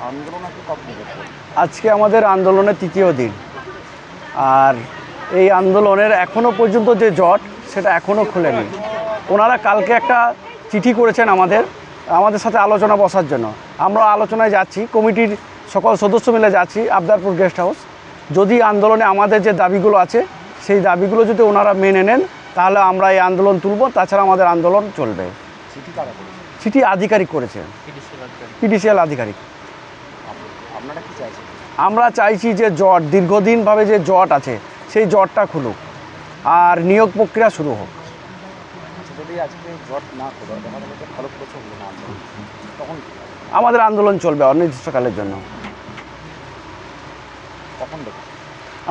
আন্দোলন আজকে কবে থেকে? আজকে আমাদের আন্দোলনের তৃতীয় দিন। আর এই আন্দোলনের এখনও পর্যন্ত যে জট সেটা এখনও খোলেনি। ওনারা কালকে একটা চিঠি করেছেন আমাদের সাথে আলোচনা বসার জন্য। আমরা আলোচনায় যাচ্ছি, কমিটির সকল সদস্য মিলে যাচ্ছি আবদারপুর গেস্ট হাউস। যদি আন্দোলনে আমাদের যে দাবিগুলো আছে সেই দাবিগুলো যদি ওনারা মেনে নেন তাহলে আমরা এই আন্দোলন তুলব, তাছাড়া আমাদের আন্দোলন চলবে। চিঠি কারা করেছে? চিঠি আধিকারিক করেছে, পিডিসিএল আধিকারিক। আপনারা কি চাইছেন? আমরা চাইছি যে জট দীর্ঘদিনভাবে যে জট আছে সেই জটটা খুলুক আর নিয়োগ প্রক্রিয়া শুরু হোক। যদি আজকে জট না করে দেখা গেল যে ফলপ্রসূ হলো না আন্দোলন, তখন আমাদের আন্দোলন চলবে অনির্দিষ্টকালের জন্য। কখন দেখুন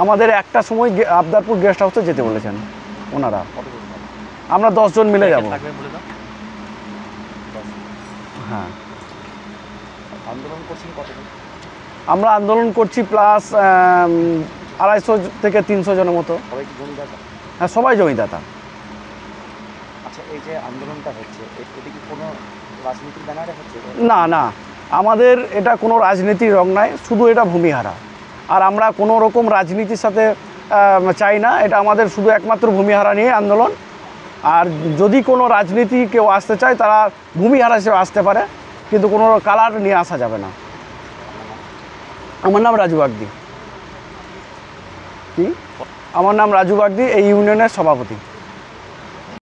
আমাদের একটা সময় আবদারপুর গেস্ট হাউসে যেতে বলেছেন ওনারা। কতদিন আমরা 10 জন মিলে যাব। হ্যাঁ, আন্দোলন করছেন কতদিন? আমরা আন্দোলন করছি প্লাস 250 থেকে 300 জনের মতো। সবাই কি জমিদাতা? হ্যাঁ, সবাই জমিদাতা। আচ্ছা, এই যে আন্দোলনটা হচ্ছে এটি কি কোনো রাজনীতির ব্যানারে হচ্ছে? না না, আমাদের এটা কোনো রাজনীতির রং নাই, শুধু এটা ভূমিহারা। আর আমরা কোনো রকম রাজনীতির সাথে চাই না, এটা আমাদের শুধু একমাত্র ভূমিহারা নিয়ে আন্দোলন। আর যদি কোনো রাজনীতি কেউ আসতে চায় তারা ভূমিহারা হিসেবে আসতে পারে, কিন্তু কোনো কালার নিয়ে আসা যাবে না। আমার নাম রাজু বাগদি। কি? আমার নাম রাজু বাগদি, এই ইউনিয়নের সভাপতি।